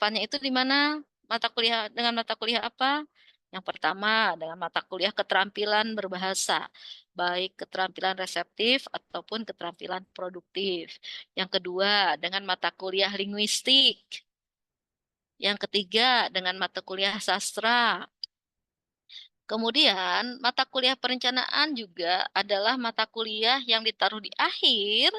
depannya itu di mana? Mata kuliah dengan mata kuliah apa? Yang pertama dengan mata kuliah keterampilan berbahasa, baik keterampilan reseptif ataupun keterampilan produktif. Yang kedua dengan mata kuliah linguistik. Yang ketiga dengan mata kuliah sastra. Kemudian mata kuliah perencanaan juga adalah mata kuliah yang ditaruh di akhir.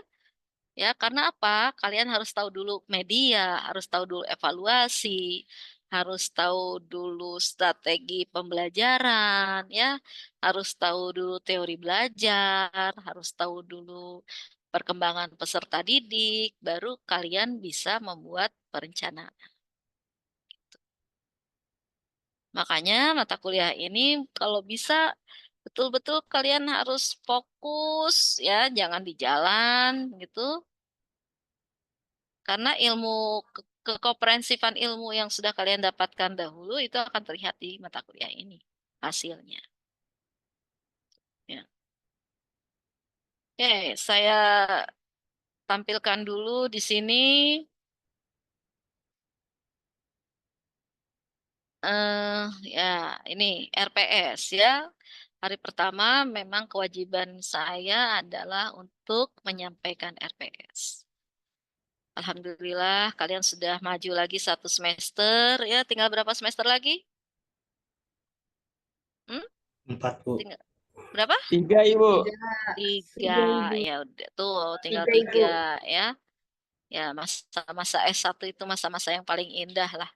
Ya, karena apa? Kalian harus tahu dulu media, harus tahu dulu evaluasi, harus tahu dulu strategi pembelajaran, ya, harus tahu dulu teori belajar, harus tahu dulu perkembangan peserta didik, baru kalian bisa membuat perencanaan. Makanya mata kuliah ini kalau bisa betul-betul kalian harus fokus ya, jangan di jalan gitu. Karena kekomprehensifan ilmu yang sudah kalian dapatkan dahulu itu akan terlihat di mata kuliah ini hasilnya. Ya. Oke, saya tampilkan dulu di sini. Ya, ini RPS ya. Hari pertama memang kewajiban saya adalah untuk menyampaikan RPS. Alhamdulillah kalian sudah maju lagi 1 semester ya. Tinggal berapa semester lagi? Hmm? 4, Bu. Tinggal berapa? 3, Ibu. 3. Ibu. Ya udah tuh tinggal 3, 3 Ibu. ya. Ya masa-masa S1 itu masa-masa yang paling indah lah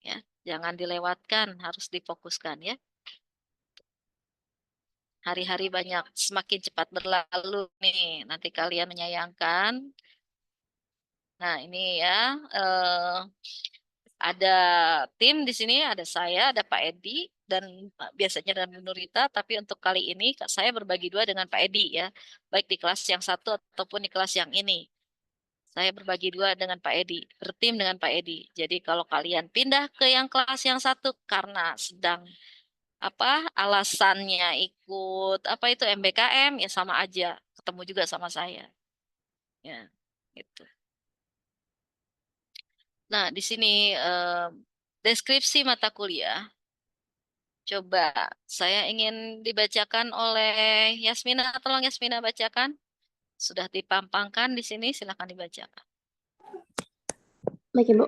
ya. Jangan dilewatkan, harus difokuskan ya. Hari-hari banyak semakin cepat berlalu nih. Nanti kalian menyayangkan. Nah, ini ya ada tim di sini, ada saya, ada Pak Edi dan biasanya dan Bu Nurita, tapi untuk kali ini saya berbagi dua dengan Pak Edi ya. Baik di kelas yang satu ataupun di kelas yang ini. Saya berbagi dua dengan Pak Edi, bertim dengan Pak Edi. Jadi kalau kalian pindah ke yang kelas yang satu karena sedang apa alasannya ikut apa itu MBKM ya sama aja, ketemu juga sama saya. Ya, gitu. Nah, di sini deskripsi mata kuliah. Coba saya ingin dibacakan oleh Yasmina. Tolong Yasmina bacakan. Sudah dipampangkan di sini, silakan dibacakan. Baik, Ibu.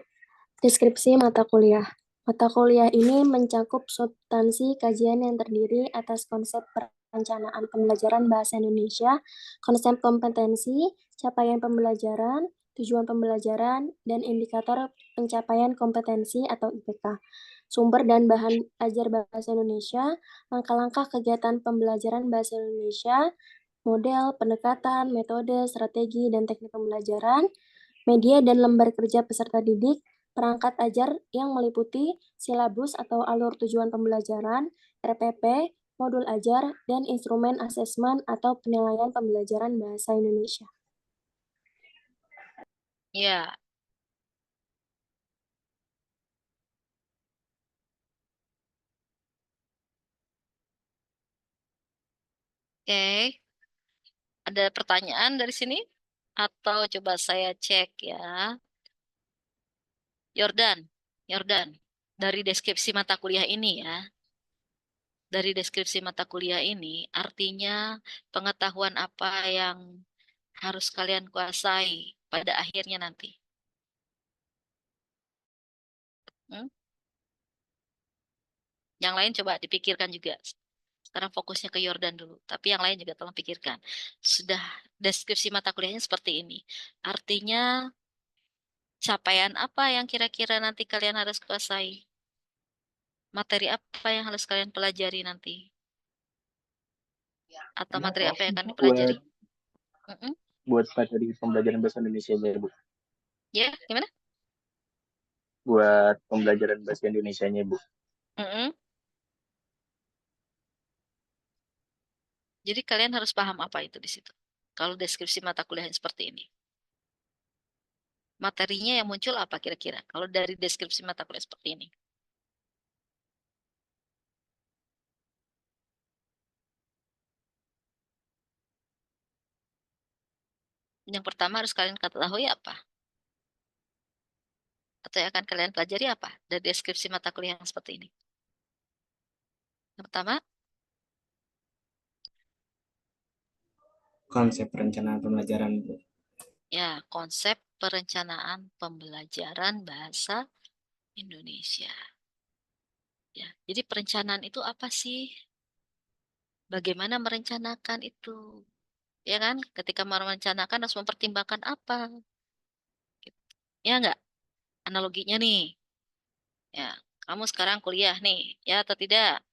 Deskripsi mata kuliah. Mata kuliah ini mencakup substansi kajian yang terdiri atas konsep perencanaan pembelajaran bahasa Indonesia, konsep kompetensi, capaian pembelajaran, tujuan pembelajaran, dan indikator pencapaian kompetensi atau IPK. Sumber dan bahan ajar bahasa Indonesia, langkah-langkah kegiatan pembelajaran bahasa Indonesia, model, pendekatan, metode, strategi, dan teknik pembelajaran, media dan lembar kerja peserta didik, perangkat ajar yang meliputi silabus atau alur tujuan pembelajaran, RPP, modul ajar, dan instrumen asesmen atau penilaian pembelajaran bahasa Indonesia. Ya, oke. Ada pertanyaan dari sini? Atau coba saya cek ya. Yordan, dari deskripsi mata kuliah ini ya. Dari deskripsi mata kuliah ini, artinya pengetahuan apa yang harus kalian kuasai pada akhirnya nanti. Hmm? Yang lain coba dipikirkan juga. Sekarang fokusnya ke Yordan dulu, tapi yang lain juga tolong pikirkan. Sudah deskripsi mata kuliahnya seperti ini. Artinya capaian apa yang kira-kira nanti kalian harus kuasai? Materi apa yang harus kalian pelajari nanti? Atau materi apa yang akan dipelajari? Buat materi pembelajaran bahasa Indonesia aja, Bu. Ya, gimana? Buat pembelajaran bahasa Indonesianya, Bu. Jadi kalian harus paham apa itu di situ. Kalau deskripsi mata kuliahnya seperti ini. Materinya yang muncul apa kira-kira? Kalau dari deskripsi mata kuliah seperti ini. Yang pertama harus kalian ketahui apa? atau yang akan kalian pelajari apa dari deskripsi mata kuliah yang seperti ini? Yang pertama, Konsep perencanaan pembelajaran, Bu. ya, konsep perencanaan pembelajaran bahasa Indonesia. Ya, jadi perencanaan itu apa sih? Bagaimana merencanakan itu? Ya kan? Ketika merencanakan harus mempertimbangkan apa? Ya enggak? Analoginya nih. Ya, kamu sekarang kuliah nih, ya atau tidak?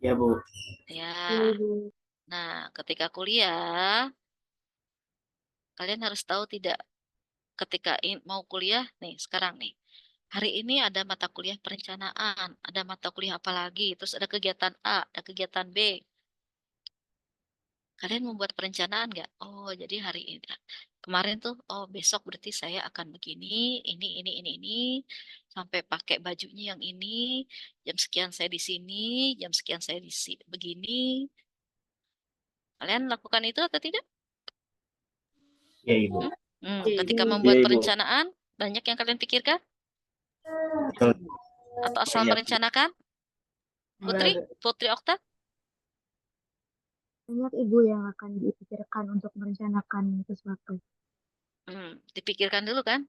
Ya, Bu. Ya. Iya, Ibu. Nah, ketika kuliah, kalian harus tahu tidak ketika mau kuliah nih, sekarang nih. Hari ini ada mata kuliah perencanaan, ada mata kuliah apa lagi, terus ada kegiatan A, ada kegiatan B. Kalian membuat perencanaan nggak? Oh, jadi hari ini kemarin tuh, oh besok berarti saya akan begini, ini, sampai pakai bajunya yang ini, jam sekian saya di sini, jam sekian saya di begini. Kalian lakukan itu atau tidak? Ya, Ibu. Ketika Iya, membuat Ibu. perencanaan, banyak yang kalian pikirkan Betul. atau asal Iya. merencanakan? Putri, Putri Okta? Banyak ibu yang akan dipikirkan untuk merencanakan sesuatu. Dipikirkan dulu kan,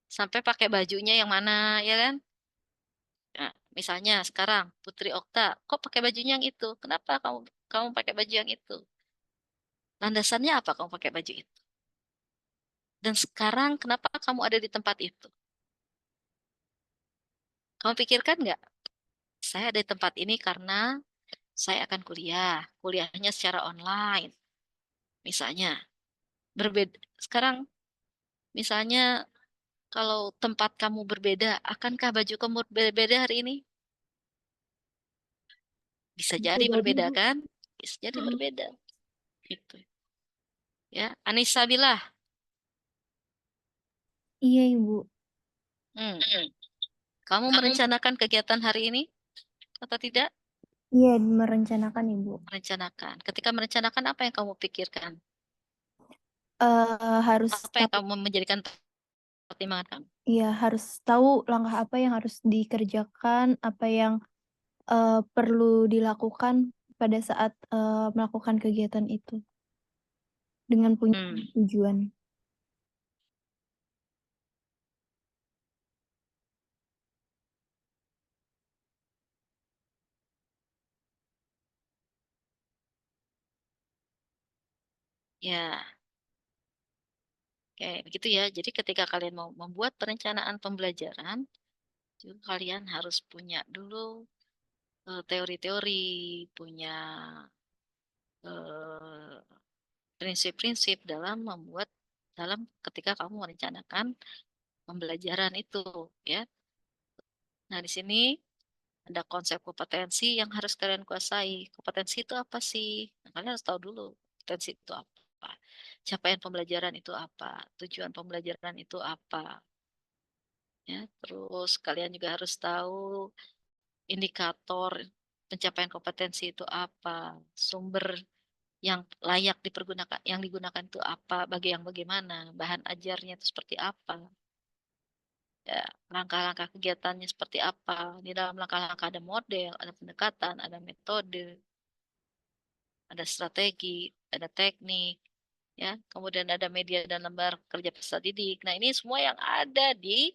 sampai pakai bajunya yang mana, ya kan? Nah, misalnya sekarang Putri Okta, kok pakai bajunya yang itu? Kenapa kamu kamu pakai baju yang itu? Landasannya apa kamu pakai baju itu? Dan sekarang kenapa kamu ada di tempat itu? Kamu pikirkan nggak? Saya ada di tempat ini karena saya akan kuliah, kuliahnya secara online. Misalnya, berbeda. Sekarang, misalnya kalau tempat kamu berbeda, akankah baju kamu berbeda hari ini? Bisa Bisa jadi jadi, berbeda Bu. kan? Bisa jadi berbeda. Gitu. Ya, Anissa Bilah. Iya, Ibu. Hmm. Kamu merencanakan kegiatan hari ini atau tidak? Iya, merencanakan, Ibu. Merencanakan. Ketika merencanakan, apa yang kamu pikirkan? Harus Apa yang tahu, kamu menjadikan pertimbangan kamu? iya, harus tahu langkah apa yang harus dikerjakan, apa yang perlu dilakukan pada saat melakukan kegiatan itu dengan punya tujuan. Ya, oke, begitu ya. Jadi ketika kalian mau membuat perencanaan pembelajaran, juga kalian harus punya dulu teori-teori, punya eh, prinsip-prinsip dalam membuat dalam ketika kamu merencanakan pembelajaran itu, ya. Nah, di sini ada konsep kompetensi yang harus kalian kuasai. Kompetensi itu apa sih? Nah, kalian harus tahu dulu kompetensi itu apa. Capaian pembelajaran itu apa? Tujuan pembelajaran itu apa? Ya, terus kalian juga harus tahu indikator pencapaian kompetensi itu apa, sumber yang layak dipergunakan, yang digunakan itu apa, bagi yang bagaimana, bahan ajarnya itu seperti apa, ya, langkah-langkah kegiatannya seperti apa. Di dalam langkah-langkah ada model, ada pendekatan, ada metode, ada strategi, ada teknik, ya, kemudian ada media dan lembar kerja peserta didik. Nah, ini semua yang ada di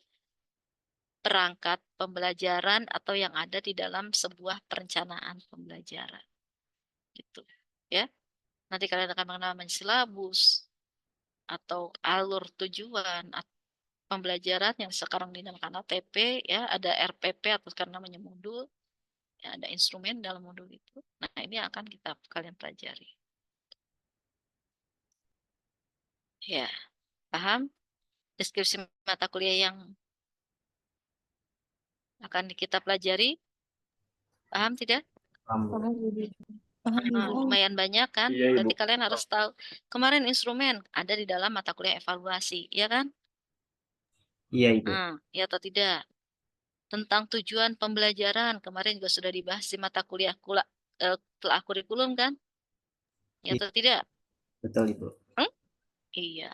perangkat pembelajaran atau yang ada di dalam sebuah perencanaan pembelajaran. Gitu. Ya. Nanti kalian akan mengenal silabus atau alur tujuan pembelajaran yang sekarang dinamakan ATP, ya, ada RPP atau sekarang namanya modul, ya, ada instrumen dalam modul itu. Nah, ini akan kalian pelajari. Ya, paham? Deskripsi mata kuliah yang akan kita pelajari, paham tidak? Paham, Ibu. Paham, Ibu. Lumayan banyak kan? Iya, Ibu. Berarti kalian harus tahu. Kemarin instrumen ada di dalam mata kuliah evaluasi, ya kan? Iya, Ibu. Ya atau tidak? Tentang tujuan pembelajaran kemarin juga sudah dibahas di mata kuliah telah kurikulum kan? Ya Iya, atau tidak? betul, Ibu. Iya.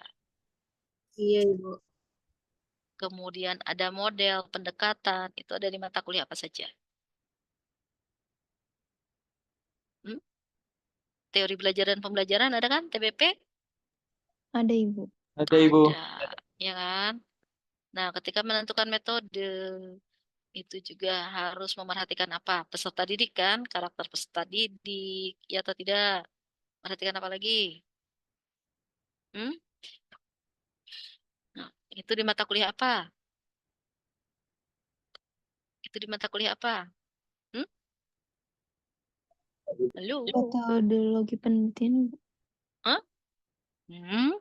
Iya, Ibu. kemudian ada model, pendekatan, itu ada di mata kuliah apa saja? Hmm? Teori belajar dan pembelajaran ada kan, TBP? Ada Ibu. Ada Ibu. Ada, ya kan? Nah, ketika menentukan metode, itu juga harus memerhatikan apa? Peserta didik kan, karakter peserta didik, ya atau tidak? Perhatikan apa lagi? Hmm? Nah, itu di mata kuliah apa? Itu di mata kuliah apa? Hmm? Halo? Metodologi penelitian, Bu. Hah? Hmm?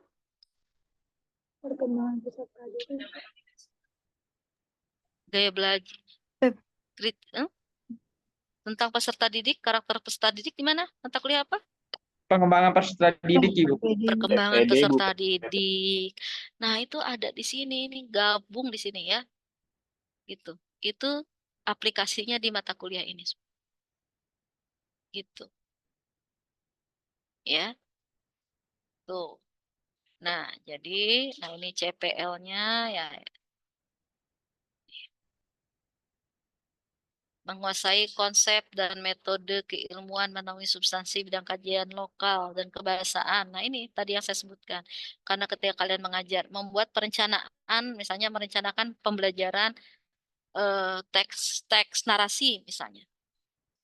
Perkembangan peserta didik. Gaya belajar. Pep. Tentang peserta didik, karakter peserta didik di mana? Mata kuliah apa? Pengembangan peserta didik Ibu. PPD. Perkembangan PPD, Bu. peserta didik. Nah, itu ada di sini, ini gabung di sini ya. Gitu. Itu aplikasinya di mata kuliah ini. Gitu. Ya. Tuh. Nah, jadi ini CPL-nya ya, menguasai konsep dan metode keilmuan menaungi substansi bidang kajian lokal dan kebahasaan. Nah, ini tadi yang saya sebutkan. Karena ketika kalian mengajar, membuat perencanaan, misalnya merencanakan pembelajaran teks narasi misalnya,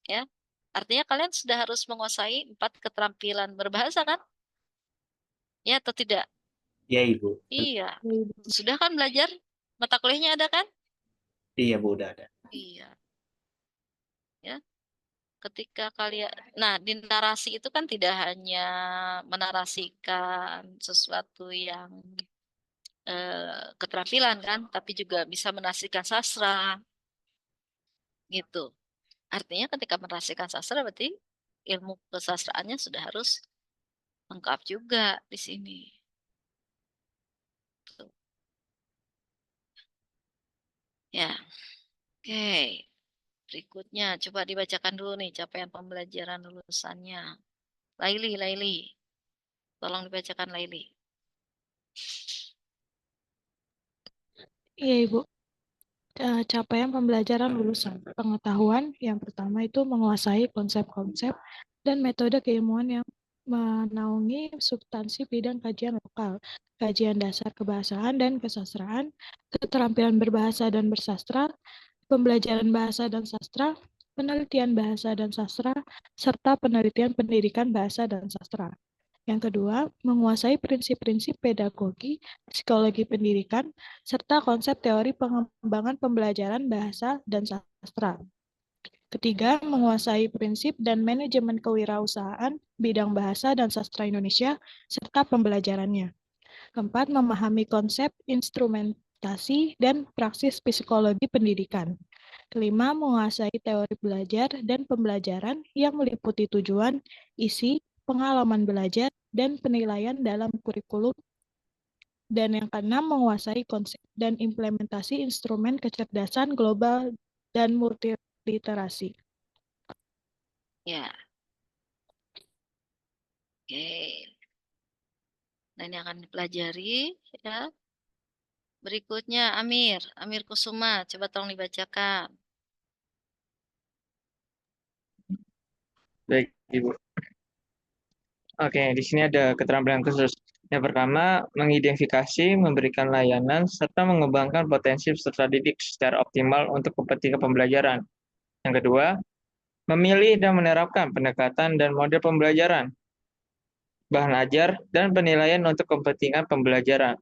ya. Artinya kalian sudah harus menguasai 4 keterampilan berbahasa kan? Ya atau tidak? Iya Ibu. Iya. Sudah kan belajar? Mata kuliahnya ada kan? Iya Bu, udah ada. Iya. Ya. Ketika kalian, nah di narasi itu kan tidak hanya menarasikan sesuatu yang keterampilan kan, tapi juga bisa menarasikan sastra, gitu. Artinya ketika menarasikan sastra berarti ilmu kesastraannya sudah harus lengkap juga di sini. Tuh. Ya, oke. Berikutnya, coba dibacakan dulu nih capaian pembelajaran lulusannya. Laili. Tolong dibacakan Laili. Iya, Ibu. Capaian pembelajaran lulusan. Pengetahuan yang pertama itu menguasai konsep-konsep dan metode keilmuan yang menaungi substansi bidang kajian lokal, kajian dasar kebahasaan dan kesastraan, keterampilan berbahasa dan bersastra, pembelajaran bahasa dan sastra, penelitian bahasa dan sastra, serta penelitian pendidikan bahasa dan sastra. Yang kedua, menguasai prinsip-prinsip pedagogi, psikologi pendidikan, serta konsep teori pengembangan pembelajaran bahasa dan sastra. Ketiga, menguasai prinsip dan manajemen kewirausahaan, bidang bahasa dan sastra Indonesia, serta pembelajarannya. Keempat, memahami konsep instrumentasi dan praksis psikologi pendidikan. Kelima, menguasai teori belajar dan pembelajaran yang meliputi tujuan, isi, pengalaman belajar, dan penilaian dalam kurikulum. Dan yang keenam, menguasai konsep dan implementasi instrumen kecerdasan global dan multiliterasi. Ya. Oke. Nah, ini akan dipelajari ya. Berikutnya Amir Kusuma, coba tolong dibacakan. Baik, Ibu. Oke, di sini ada keterampilan khusus. Yang pertama, mengidentifikasi, memberikan layanan, serta mengembangkan potensi peserta didik secara optimal untuk kepentingan pembelajaran. Yang kedua, memilih dan menerapkan pendekatan dan model pembelajaran, bahan ajar, dan penilaian untuk kepentingan pembelajaran.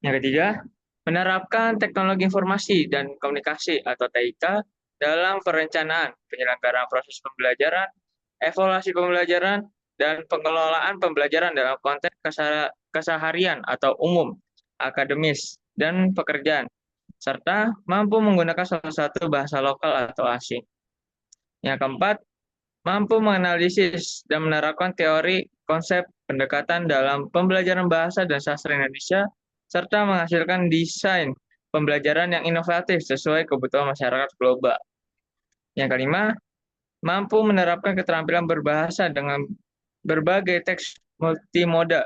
Yang ketiga, menerapkan teknologi informasi dan komunikasi atau TIK dalam perencanaan, penyelenggaraan proses pembelajaran, evaluasi pembelajaran, dan pengelolaan pembelajaran dalam konteks keseharian atau umum, akademis, dan pekerjaan, serta mampu menggunakan salah satu bahasa lokal atau asing. Yang keempat, mampu menganalisis dan menerapkan teori konsep pendekatan dalam pembelajaran bahasa dan sastra Indonesia, serta menghasilkan desain pembelajaran yang inovatif sesuai kebutuhan masyarakat global. Yang kelima, mampu menerapkan keterampilan berbahasa dengan berbagai teks multimoda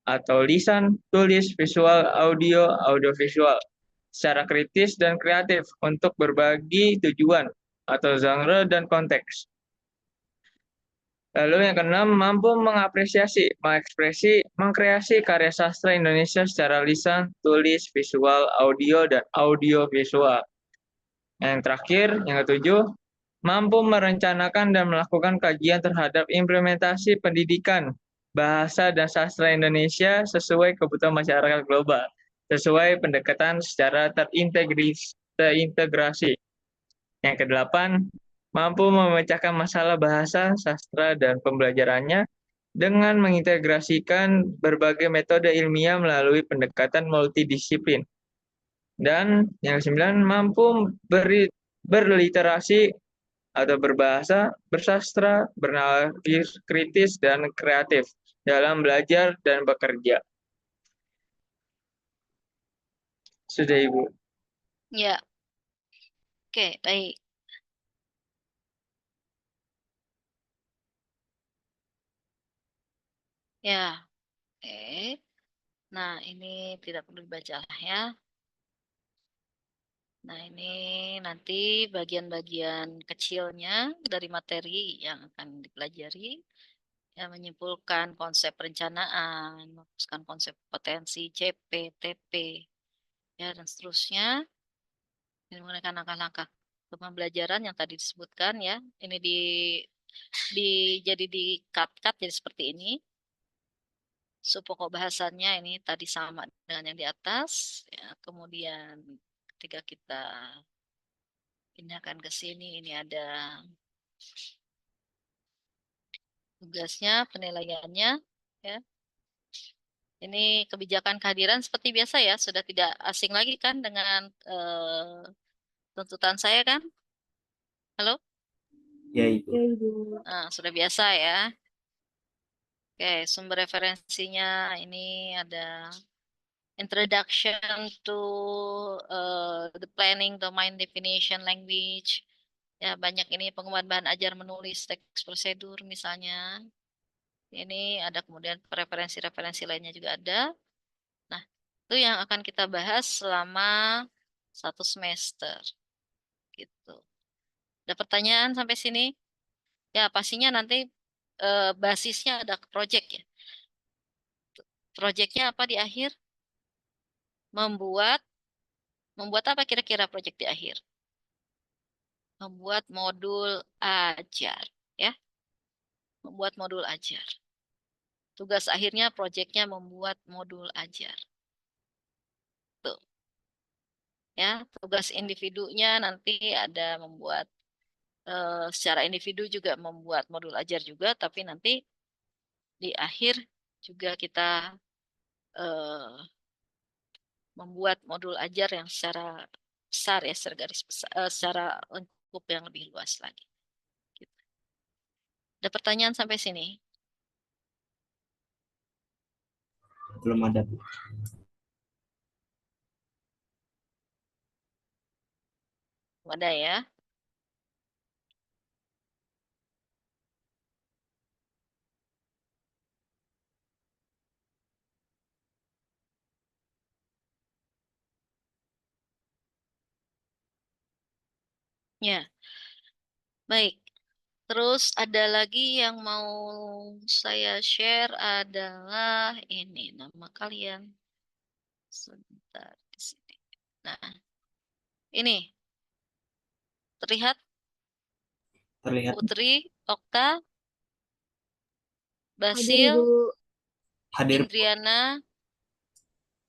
atau lisan, tulis, visual, audio, audiovisual secara kritis dan kreatif untuk berbagi tujuan atau genre dan konteks. Lalu yang keenam, mampu mengapresiasi, mengekspresi, mengkreasi karya sastra Indonesia secara lisan, tulis, visual, audio, dan audiovisual. Yang terakhir, yang ketujuh, mampu merencanakan dan melakukan kajian terhadap implementasi pendidikan, bahasa, dan sastra Indonesia sesuai kebutuhan masyarakat global, sesuai pendekatan secara terintegrasi. Yang kedelapan, mampu memecahkan masalah bahasa, sastra, dan pembelajarannya dengan mengintegrasikan berbagai metode ilmiah melalui pendekatan multidisiplin. Dan yang kesembilan, mampu berliterasi atau berbahasa, bersastra, bernalar kritis, dan kreatif dalam belajar dan bekerja. Sudah, Ibu. Ya, oke, baik. Ya, oke. Nah, ini tidak perlu dibaca lah ya. Nah, ini nanti bagian-bagian kecilnya dari materi yang akan dipelajari. Ya, menyimpulkan konsep perencanaan, merumuskan konsep potensi, CP, TP, ya, dan seterusnya. Ini menggunakan langkah-langkah pembelajaran yang tadi disebutkan ya. Ini jadi di cut-cut jadi seperti ini. Pokok bahasannya ini tadi sama dengan yang di atas. Ya, kemudian ketika kita pindahkan ke sini, ini ada tugasnya, penilaiannya. Ya. Ini kebijakan kehadiran seperti biasa ya, sudah tidak asing lagi kan dengan tuntutan saya kan? Halo? Ya, Ibu. Ya, Ibu. Nah, sudah biasa ya. Oke, sumber referensinya ini ada Introduction to the Planning Domain Definition Language. Ya, banyak ini pengembangan bahan ajar menulis teks prosedur misalnya. Ini ada kemudian referensi-referensi lainnya juga ada. Nah, itu yang akan kita bahas selama 1 semester. Gitu. Ada pertanyaan sampai sini? Ya, pastinya nanti basisnya ada project ya. Projectnya apa di akhir? Membuat apa kira-kira project di akhir? Membuat modul ajar, ya. Membuat modul ajar. Tugas akhirnya projectnya membuat modul ajar. Tuh. Ya, tugas individunya nanti ada membuat secara individu juga membuat modul ajar juga, tapi nanti di akhir juga kita membuat modul ajar yang secara besar ya, secara garis besar, secara lengkap yang lebih luas lagi. Gitu. Ada pertanyaan sampai sini? Belum ada, Bu. Ada ya? Ya, baik. Terus ada lagi yang mau saya share adalah ini nama kalian. Sebentar di sini. Nah, ini terlihat Terlihat. Putri, Okta, Hadir, Basil, Ibu. Hadir. Indriana,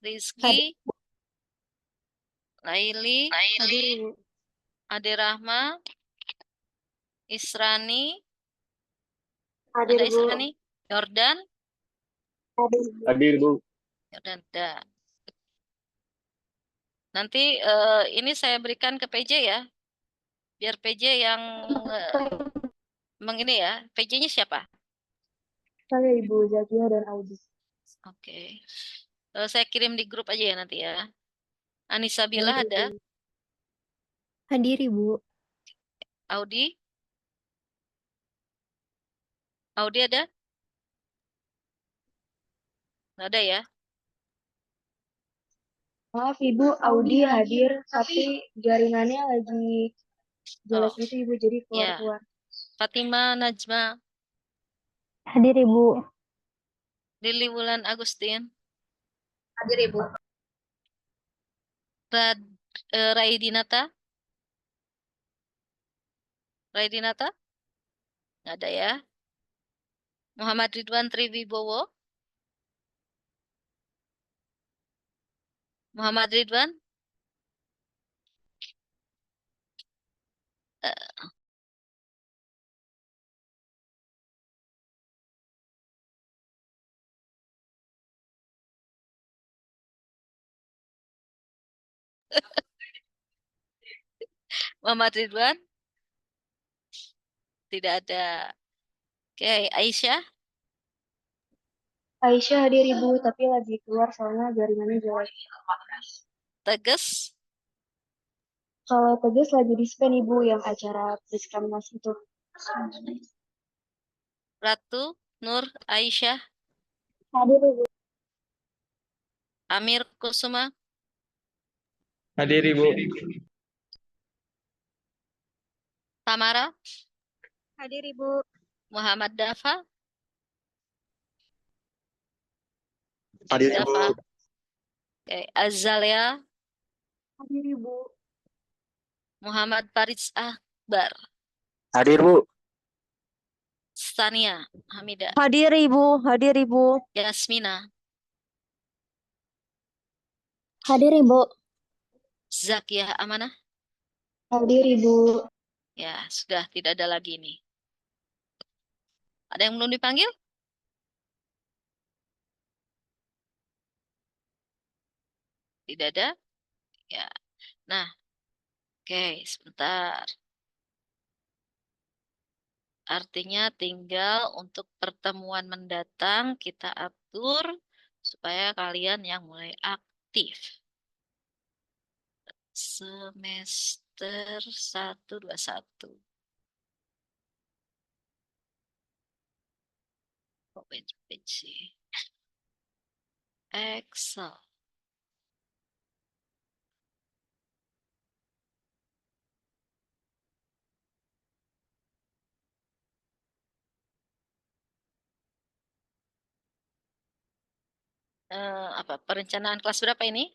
Rizky, Laili, Hadir, Ibu. Ade Rahma, Israni, Hadir, ada Bu. Israni, Yordan, Hadir, Bu. Hadir, Bu. Yordan, ada. Nanti ini saya berikan ke PJ ya, biar PJ yang ini ya. PJ-nya siapa? Saya Ibu Zakia dan Audi. Oke. Saya kirim di grup aja ya nanti ya. Anissa Bila Hadir, ada, Ibu. Hadir, Ibu. Audi, Audi ada? Nggak ada ya? Maaf Ibu, Audi hadir, tapi jaringannya lagi jelek Oh, gitu Ibu, jadi ya. keluar-keluar. Fatima Najma, Hadir Ibu. Lili Wulan Agustin, Hadir Ibu. Raidinata, Raidinata, nggak ada ya. Muhammad Ridwan Triwibowo, Muhammad Ridwan, eh, Muhammad Ridwan, tidak ada. Oke, Aisyah, Aisyah hadir Ibu, tapi lagi keluar soalnya jaringannya jelek. Teges, Kalau Tegas lagi di spend Ibu yang acara diskriminasi itu. Ratu, Nur, Aisyah, Hadir Ibu. Amir Kusuma, Hadir Ibu. Tamara, Hadir Ibu. Muhammad Dafa, Hadir Ibu. Dafa, oke, Azalia, Hadir Ibu. Muhammad Faris Akbar, Hadir Bu. Sania, Hamida, Hadir Ibu, hadir Ibu. Yasmina, Hadir Ibu. Zakia Amanah. Hadir Ibu. Ya, sudah tidak ada lagi nih. Ada yang belum dipanggil? Tidak ada? Ya. Nah, oke, sebentar. Artinya tinggal untuk pertemuan mendatang kita atur supaya kalian yang mulai aktif. Semester 121. Oh, page sih. Excel. Apa perencanaan kelas berapa ini?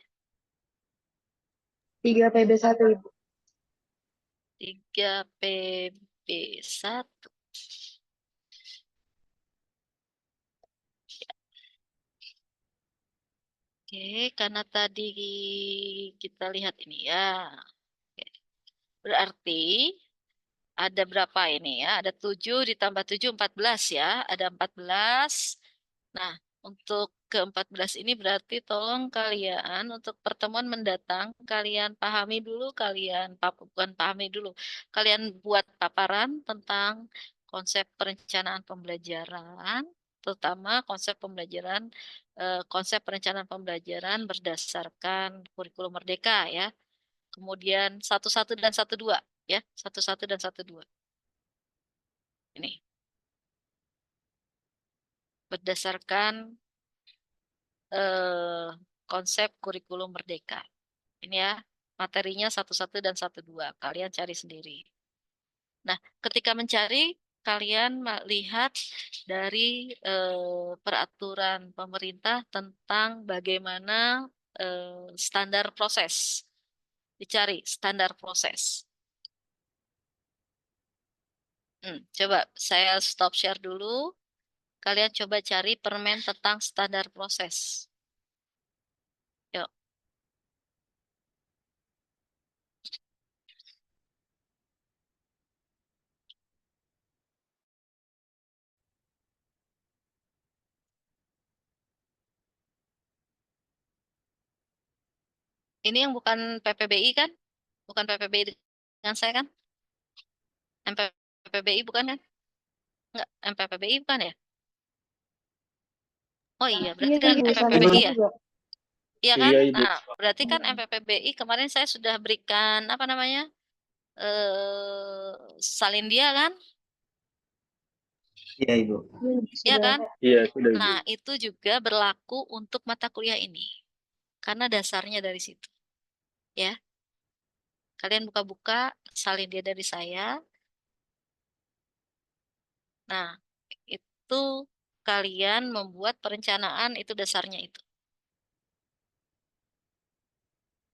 3 PB1 Ibu. 3 PB1. Oke, karena tadi kita lihat ini ya. Oke. Berarti ada berapa ini ya? Ada 7 ditambah 7, 14 ya. Ada 14. Nah, untuk ke-14 ini berarti tolong kalian untuk pertemuan mendatang, kalian pahami dulu, bukan pahami dulu. Kalian buat paparan tentang konsep perencanaan pembelajaran, terutama konsep perencanaan pembelajaran berdasarkan kurikulum Merdeka ya. Kemudian 11 dan 12 ya, 11 dan 12. Ini berdasarkan konsep kurikulum Merdeka. Ini ya, materinya 11 dan 12. Kalian cari sendiri. Nah, ketika mencari, kalian lihat dari peraturan pemerintah tentang bagaimana standar proses. Dicari standar proses. Coba saya stop share dulu. Kalian coba cari permen tentang standar proses. Yuk. Ini yang bukan PPBI kan? Bukan PPBI dengan saya kan? MPPBI bukan kan? Enggak, MPPBI bukan ya? Oh iya, berarti Iya kan Ibu, sama MPPBI Ibu ya? juga. Iya kan? Iya Ibu. Nah, berarti kan MPPBI kemarin saya sudah berikan apa namanya? Salin dia kan? Iya, Ibu. Ya kan? Iya, sudah Ibu. Nah, itu juga berlaku untuk mata kuliah ini. Karena dasarnya dari situ. Ya, kalian buka-buka, salin dia dari saya. Nah, itu kalian membuat perencanaan, itu dasarnya itu.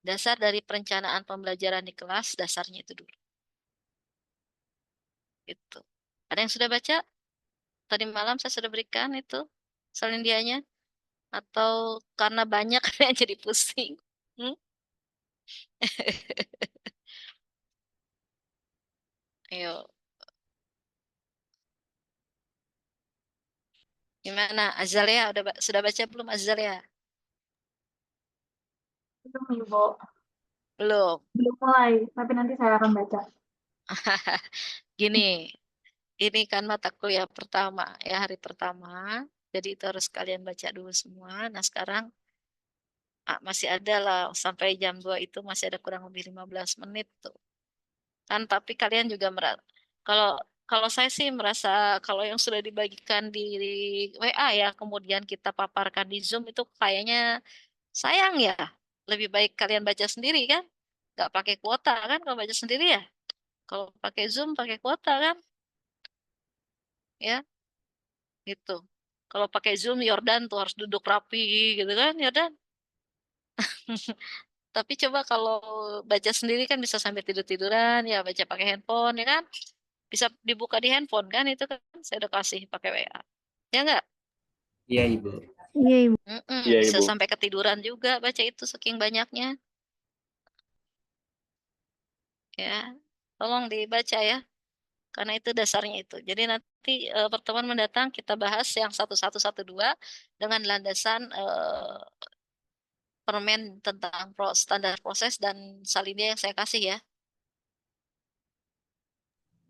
Dasar dari perencanaan pembelajaran di kelas, dasarnya itu dulu. Itu. Ada yang sudah baca? Tadi malam saya sudah berikan itu salin dianya. Atau karena banyak kalian jadi pusing? Hmm? Ayo, gimana? Azalea sudah baca belum Azalea? Belum, Ibu. Belum. Belum mulai, tapi nanti saya akan baca. Gini, ini kan mata kuliah pertama ya, hari pertama. Jadi itu harus kalian baca dulu semua. Nah, sekarang masih ada lah sampai jam 2 itu masih ada kurang lebih 15 menit tuh. Kan tapi kalian juga kalau kalau saya sih merasa kalau yang sudah dibagikan di WA ya, kemudian kita paparkan di Zoom itu kayaknya sayang ya. Lebih baik kalian baca sendiri kan? Nggak pakai kuota kan kalau baca sendiri ya? Kalau pakai Zoom pakai kuota kan? Ya, gitu. Kalau pakai Zoom Yordan tuh harus duduk rapi gitu kan, Yordan. Tapi coba kalau baca sendiri kan bisa sambil tidur-tiduran ya, baca pakai handphone ya kan? Bisa dibuka di handphone kan itu kan saya udah kasih pakai WA. Ya enggak? Iya, Ibu. Iya, Ibu. Iya Bisa Ibu. sampai ketiduran juga baca itu saking banyaknya ya. Tolong dibaca ya, karena itu dasarnya itu. Jadi nanti pertemuan mendatang kita bahas yang 1112 dengan landasan permen tentang standar proses dan salinnya yang saya kasih ya.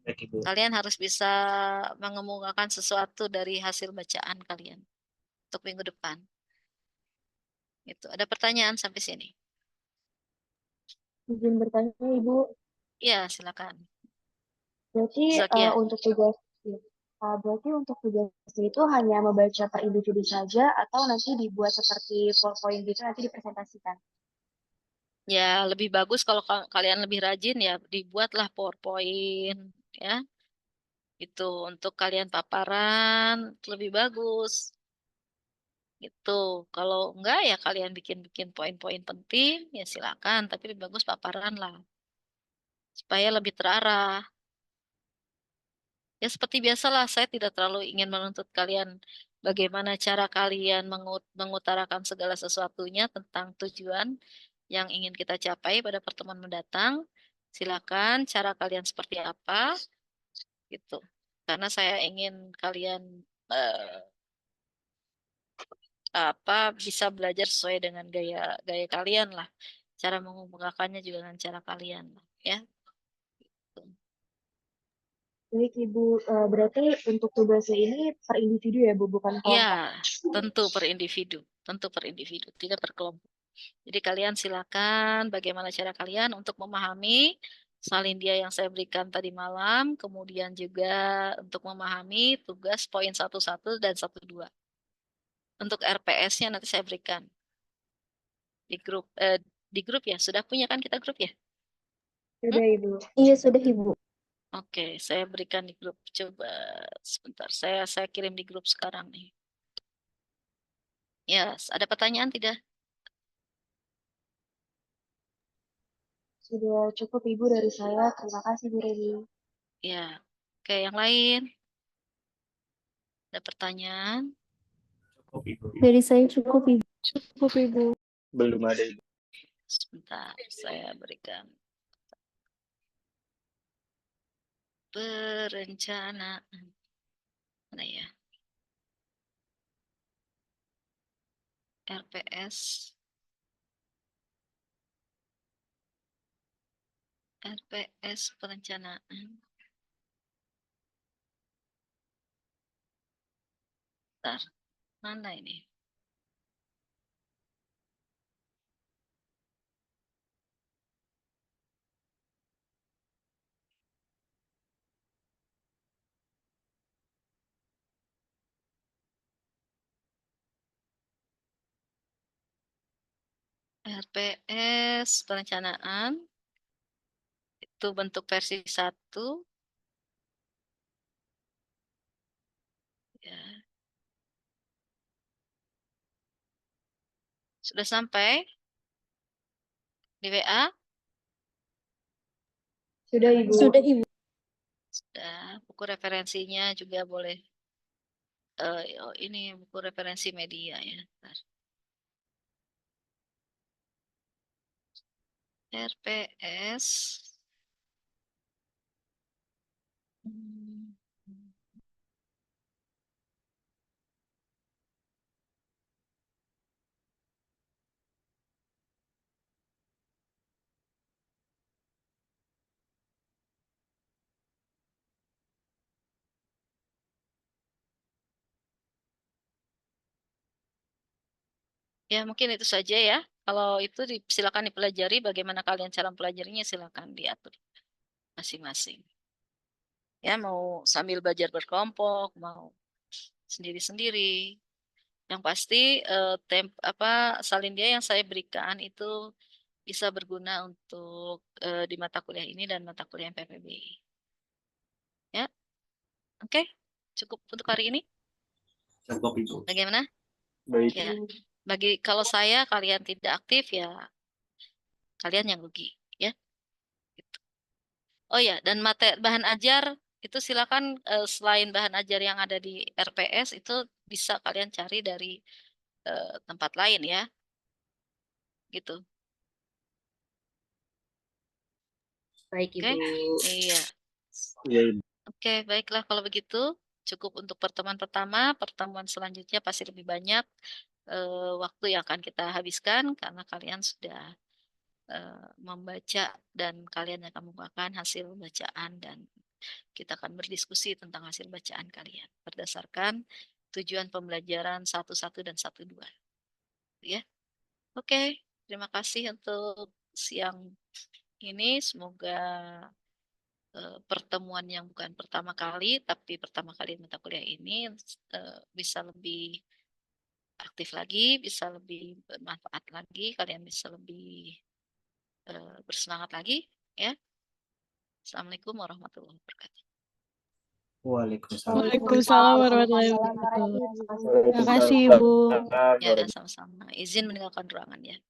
Baik, Ibu. Kalian harus bisa mengemukakan sesuatu dari hasil bacaan kalian untuk minggu depan. Itu. Ada pertanyaan sampai sini? Izin bertanya, Ibu. Ya, silakan. Berarti Zakia. untuk tugas berarti untuk tugas itu hanya membaca per individu saja atau nanti dibuat seperti PowerPoint gitu nanti dipresentasikan? Ya, lebih bagus kalau kalian lebih rajin ya dibuatlah PowerPoint ya. Itu untuk kalian paparan lebih bagus. Itu kalau enggak ya kalian bikin-bikin poin-poin penting ya silakan, tapi lebih bagus paparan lah supaya lebih terarah. Ya seperti biasalah, saya tidak terlalu ingin menuntut kalian bagaimana cara kalian mengutarakan segala sesuatunya tentang tujuan yang ingin kita capai pada pertemuan mendatang. Silakan cara kalian seperti apa gitu. Karena saya ingin kalian eh, bisa belajar sesuai dengan gaya gaya kalian lah. Cara mengemukakannya juga dengan cara kalian lah, ya. Baik, Ibu. Berarti untuk tugasnya ini per individu ya, Bu, bukan Ya, kelompok. tentu per individu, tidak per kelompok. Jadi kalian silakan bagaimana cara kalian untuk memahami salin dia yang saya berikan tadi malam, kemudian juga untuk memahami tugas poin 11 dan 12. Untuk RPS-nya nanti saya berikan di grup ya. Sudah punya kan kita grup ya? Sudah, Ibu. Iya, sudah, Ibu. Oke, saya berikan di grup. Coba sebentar, saya kirim di grup sekarang nih. Ya, ada pertanyaan tidak? Sudah cukup, Ibu, dari saya. Terima kasih, Bu Reni. Ya, oke, yang lain? Ada pertanyaan? Cukup, Ibu. Dari saya cukup, Ibu. Cukup Ibu. Belum ada Ibu. Sebentar, saya berikan perencanaan. Mana ya? RPS. RPS perencanaan. Bentar, mana ini? RPS perencanaan itu bentuk versi 1 ya. Sudah sampai di WA? Sudah, Ibu. Sudah, Ibu. Sudah. Buku referensinya juga boleh. Ini buku referensi media ya. Bentar. RPS. Ya, mungkin itu saja ya. Kalau itu silakan dipelajari, bagaimana kalian cara mempelajarinya silakan diatur masing-masing. Ya, mau sambil belajar berkelompok, mau sendiri-sendiri. Yang pasti salin dia yang saya berikan itu bisa berguna untuk di mata kuliah ini dan mata kuliah PPB. Ya, oke, cukup untuk hari ini. Cukup, Ibu. Bagaimana? Baik. Ya, kalau kalian tidak aktif ya kalian yang rugi, ya. Gitu. Oh ya, dan bahan ajar itu silakan selain bahan ajar yang ada di RPS itu bisa kalian cari dari tempat lain ya. Gitu. Baik, Oke? Ibu. Iya. Iya, Ibu. Oke, baiklah kalau begitu. Cukup untuk pertemuan pertama. Pertemuan selanjutnya pasti lebih banyak waktu yang akan kita habiskan karena kalian sudah membaca dan kalian akan membuahkan hasil bacaan dan kita akan berdiskusi tentang hasil bacaan kalian berdasarkan tujuan pembelajaran 1.1 dan 1.2. Ya. Oke, terima kasih untuk siang ini. Semoga pertemuan yang bukan pertama kali, tapi pertama kali mata kuliah ini bisa lebih aktif lagi, bisa lebih bermanfaat lagi, kalian bisa lebih bersemangat lagi, ya. Assalamualaikum warahmatullahi wabarakatuh. Waalaikumsalam. Waalaikumsalam warahmatullahi wabarakatuh. Terima kasih, Ibu. Ya, sama-sama. Izin meninggalkan ruangan ya.